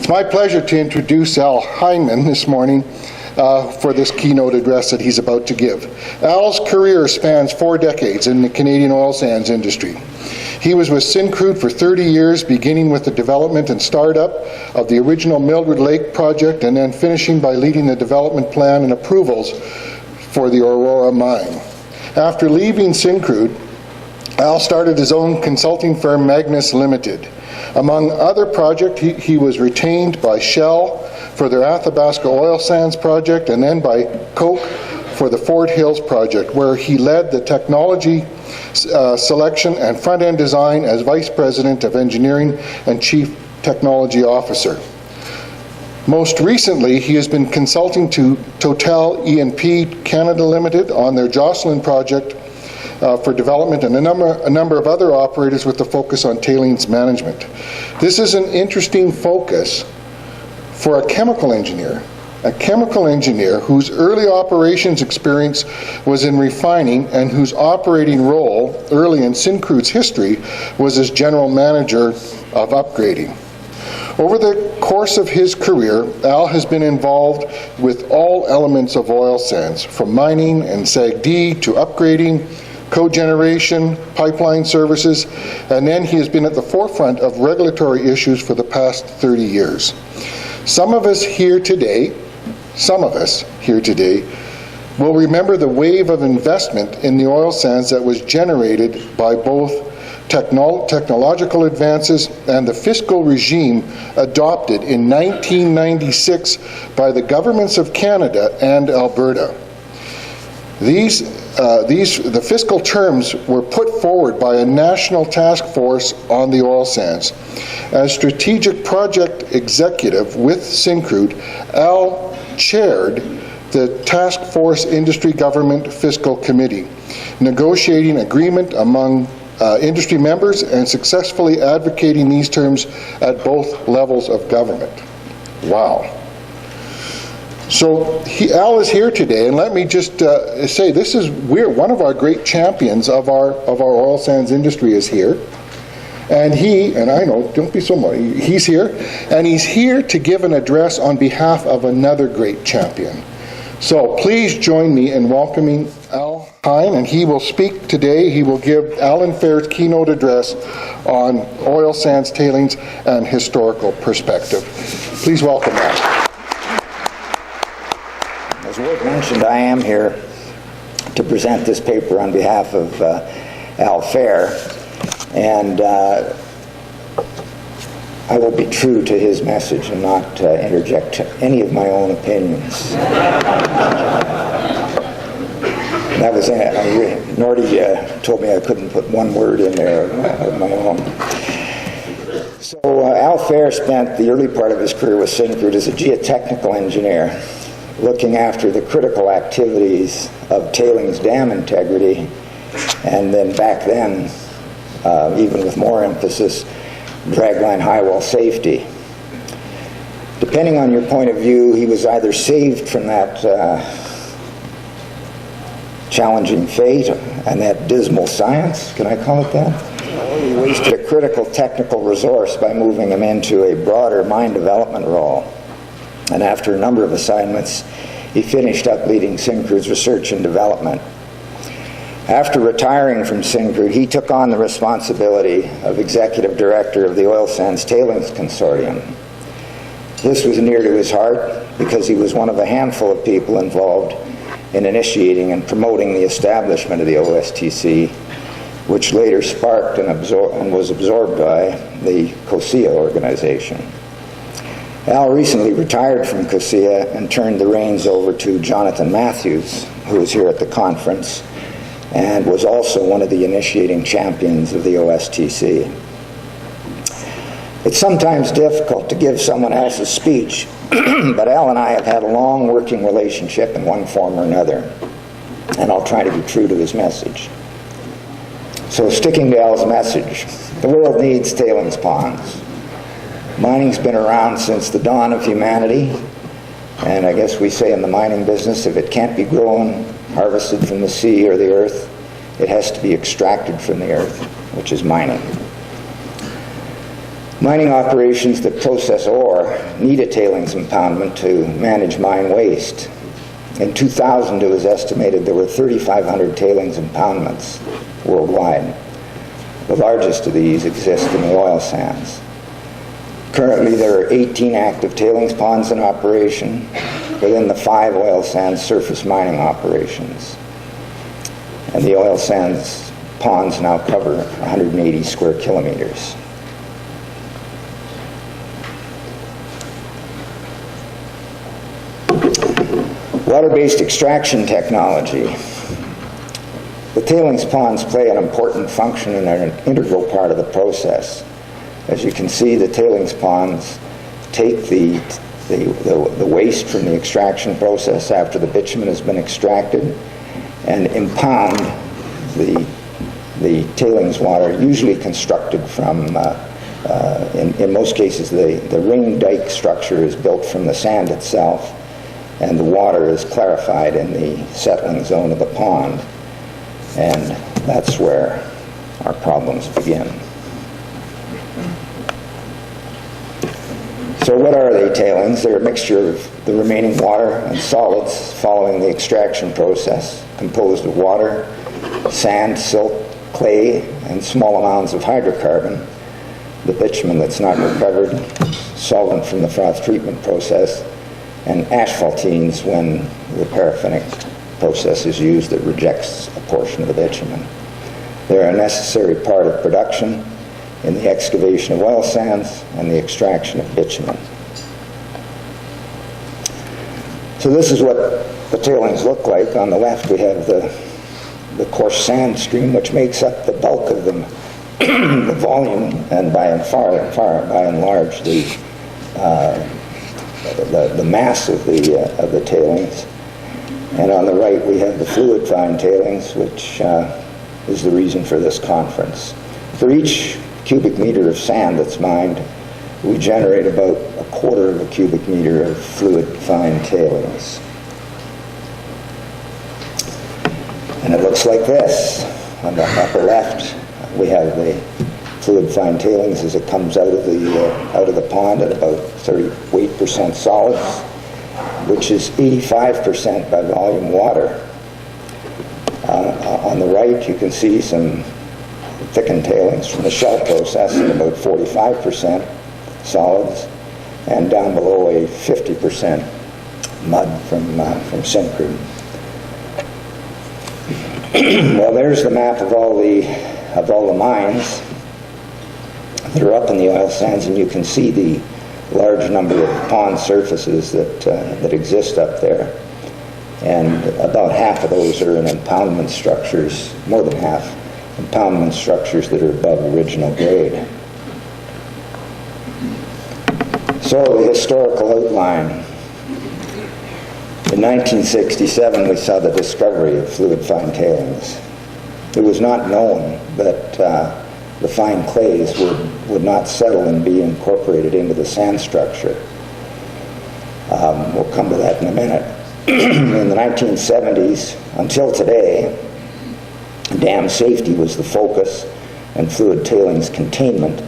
It's my pleasure to introduce Al Hyndman this morning for this keynote address that he's about to give. Al's career spans 4 decades in the Canadian oil sands industry. He was with Syncrude for 30 years, beginning with the development and startup of the original Mildred Lake project, and then finishing by leading the development plan and approvals for the Aurora mine. After leaving Syncrude, Al started his own consulting firm, Magnus Limited. Among other projects, he was retained by Shell for their Athabasca Oil Sands project, and then by Koch for the Fort Hills project, where he led the technology selection and front-end design as Vice President of Engineering and Chief Technology Officer. Most recently, he has been consulting to Total E&P Canada Limited on their Joslyn project for development, and a number of other operators with the focus on tailings management. This is an interesting focus for a chemical engineer whose early operations experience was in refining and whose operating role early in Syncrude's history was as general manager of upgrading. Over the course of his career, Al has been involved with all elements of oil sands, from mining and SAGD to upgrading, cogeneration, pipeline services, and then he has been at the forefront of regulatory issues for the past 30 years. Some of us here today will remember the wave of investment in the oil sands that was generated by both technological advances and the fiscal regime adopted in 1996 by the governments of Canada and Alberta. The fiscal terms were put forward by a national task force on the oil sands. As strategic project executive with Syncrude, Al chaired the Task Force Industry Government Fiscal Committee, negotiating agreement among industry members and successfully advocating these terms at both levels of government. Wow. So Al is here today, and let me just say we're one of our great champions of our oil sands industry is here, and I know, don't be so much, he's here, and he's here to give an address on behalf of another great champion. So please join me in welcoming Al Hyndman, and he will speak today. He will give Allen Fair's keynote address on oil sands tailings and historical perspective. Please welcome Al. As Ward mentioned, I am here to present this paper on behalf of Al Fair, and I will be true to his message and not interject any of my own opinions. That was Nordy told me I couldn't put one word in there of my own. So Al Fair spent the early part of his career with Syncrude as a geotechnical engineer, looking after the critical activities of tailings dam integrity, and then back then, even with more emphasis, dragline high wall safety. Depending on your point of view, he was either saved from that challenging fate and that dismal science, can I call it that? Or he wasted a critical technical resource by moving him into a broader mine development role. And after a number of assignments, he finished up leading Syncrude's research and development. After retiring from Syncrude, he took on the responsibility of executive director of the Oil Sands Tailings Consortium. This was near to his heart because he was one of a handful of people involved in initiating and promoting the establishment of the OSTC, which later sparked and was absorbed by the COSIA organization. Al recently retired from COSIA and turned the reins over to Jonathan Matthews, who was here at the conference and was also one of the initiating champions of the OSTC. It's sometimes difficult to give someone else's speech, but Al and I have had a long working relationship in one form or another, and I'll try to be true to his message. So sticking to Al's message, the world needs tailings ponds. Mining's been around since the dawn of humanity, and I guess we say in the mining business, if it can't be grown, harvested from the sea or the earth, it has to be extracted from the earth, which is mining. Mining operations that process ore need a tailings impoundment to manage mine waste. In 2000, it was estimated there were 3,500 tailings impoundments worldwide. The largest of these exist in the oil sands. Currently, there are 18 active tailings ponds in operation within the 5 oil sands surface mining operations. And the oil sands ponds now cover 180 square kilometers. Water-based extraction technology. The tailings ponds play an important function and are an integral part of the process. As you can see, the tailings ponds take the waste from the extraction process after the bitumen has been extracted and impound the tailings water, usually constructed from, in most cases, the ring dike structure is built from the sand itself, and the water is clarified in the settling zone of the pond. And that's where our problems begin. So what are they, tailings? They're a mixture of the remaining water and solids following the extraction process, composed of water, sand, silt, clay, and small amounts of hydrocarbon, the bitumen that's not recovered, solvent from the froth treatment process, and asphaltenes when the paraffinic process is used that rejects a portion of the bitumen. They're a necessary part of production in the excavation of oil sands and the extraction of bitumen. So this is what the tailings look like. On the left we have the coarse sand stream, which makes up the bulk of them, the volume, and by and large the mass of the tailings. And on the right we have the fluid fine tailings, which is the reason for this conference. For each cubic meter of sand that's mined, we generate about 1/4 of a cubic meter of fluid fine tailings. And it looks like this. On the upper left, we have the fluid fine tailings as it comes out of the pond at about 38% solids, which is 85% by volume water. On the right, you can see some thickened tailings from the shell process at about 45% solids, and down below a 50% mud from syncrude. Well, there's the map of all the mines that are up in the oil sands, and you can see the large number of pond surfaces that exist up there. And about half of those are in impoundment structures, more than half, impoundment structures that are above original grade. So the historical outline. In 1967, we saw the discovery of fluid fine tailings. It was not known that the fine clays would not settle and be incorporated into the sand structure. We'll come to that in a minute. In the 1970s, until today, dam safety was the focus, and fluid tailings containment,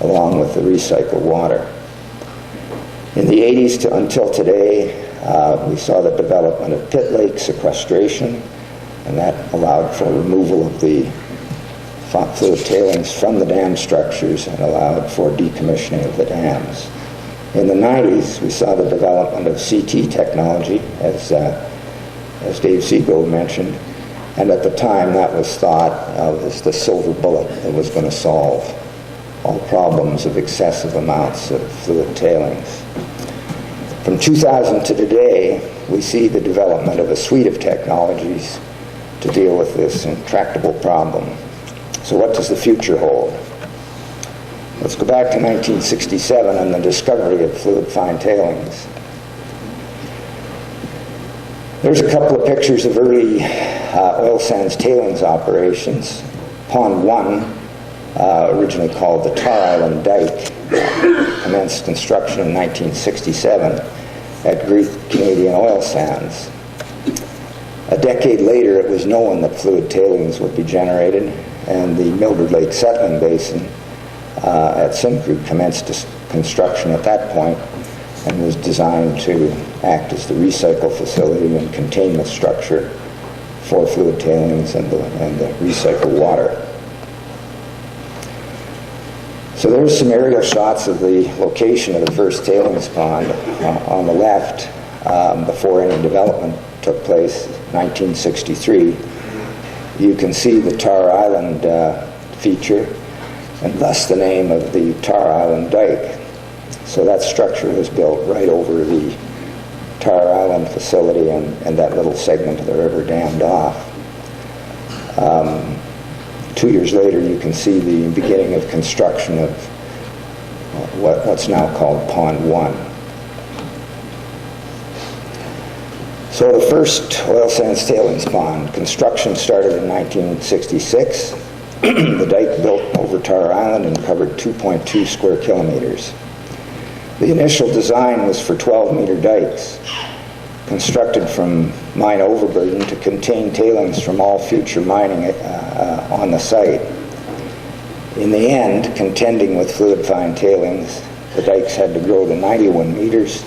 along with the recycled water. In the 80s until today, we saw the development of pit lake sequestration, and that allowed for removal of the fluid tailings from the dam structures and allowed for decommissioning of the dams. In the 90s, we saw the development of CT technology, as Dave Seago mentioned, and at the time that was thought of as the silver bullet that was going to solve all problems of excessive amounts of fluid tailings. From 2000 to today, we see the development of a suite of technologies to deal with this intractable problem. So what does the future hold? Let's go back to 1967 and the discovery of fluid fine tailings. There's a couple of pictures of early oil sands tailings operations. Pond 1, originally called the Tar Island Dike, commenced construction in 1967 at Great Canadian Oil Sands. A decade later, it was known that fluid tailings would be generated, and the Mildred Lake settling basin at Syncrude commenced construction at that point and was designed to act as the recycle facility and containment structure for fluid tailings and the recycled water. So there's some aerial shots of the location of the first tailings pond on the left before any development took place, 1963. You can see the Tar Island feature, and thus the name of the Tar Island Dike. So that structure was built right over the Tar Island facility and that little segment of the river dammed off. 2 years later, you can see the beginning of construction of what's now called Pond 1. So the first Oil Sands Tailings Pond, construction started in 1966. The dike built over Tar Island and covered 2.2 square kilometers. The initial design was for 12-meter dikes, constructed from mine overburden to contain tailings from all future mining on the site. In the end, contending with fluid fine tailings, the dikes had to grow to 91 meters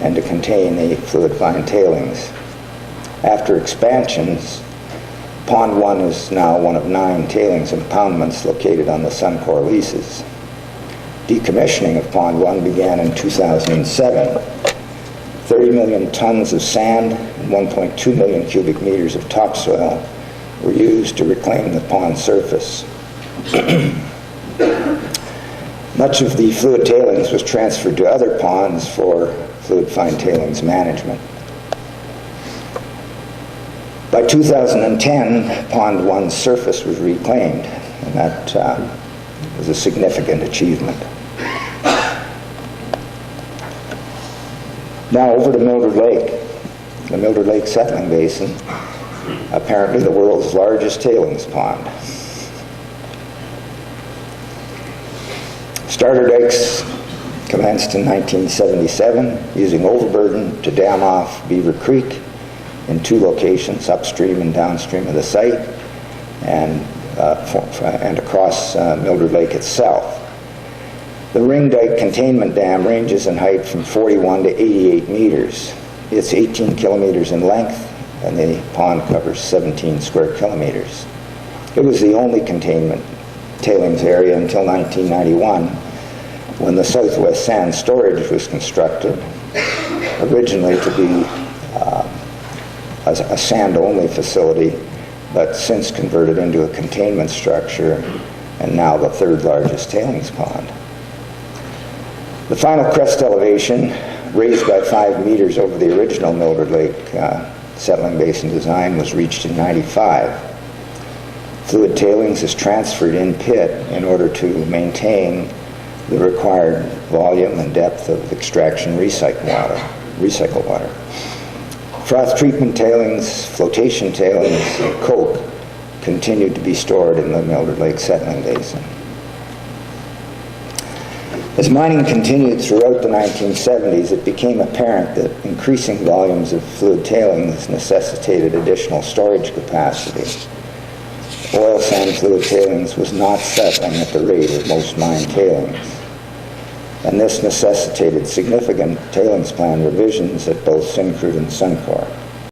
and to contain the fluid fine tailings. After expansions, Pond 1 is now one of 9 tailings impoundments located on the Suncor leases. Decommissioning of Pond 1 began in 2007. 30 million tons of sand and 1.2 million cubic meters of topsoil were used to reclaim the pond surface. Much of the fluid tailings was transferred to other ponds for fluid fine tailings management. By 2010, Pond 1's surface was reclaimed, and that was a significant achievement. Now over to Mildred Lake, the Mildred Lake settling basin, apparently the world's largest tailings pond. Starter dikes commenced in 1977 using overburden to dam off Beaver Creek in 2 locations, upstream and downstream of the site, and across Mildred Lake itself. The ring dike containment dam ranges in height from 41 to 88 meters. It's 18 kilometers in length, and the pond covers 17 square kilometers. It was the only containment tailings area until 1991, when the Southwest Sand Storage was constructed, originally to be a sand-only facility, but since converted into a containment structure, and now the 3rd largest tailings pond. The final crest elevation, raised by 5 meters over the original Mildred Lake settling basin design, was reached in '95. Fluid tailings is transferred in pit in order to maintain the required volume and depth of extraction recycle water. Froth treatment tailings, flotation tailings, and coke continued to be stored in the Mildred Lake settling basin. As mining continued throughout the 1970s, it became apparent that increasing volumes of fluid tailings necessitated additional storage capacity. Oil sand fluid tailings was not settling at the rate of most mine tailings, and this necessitated significant tailings plan revisions at both Syncrude and Suncor.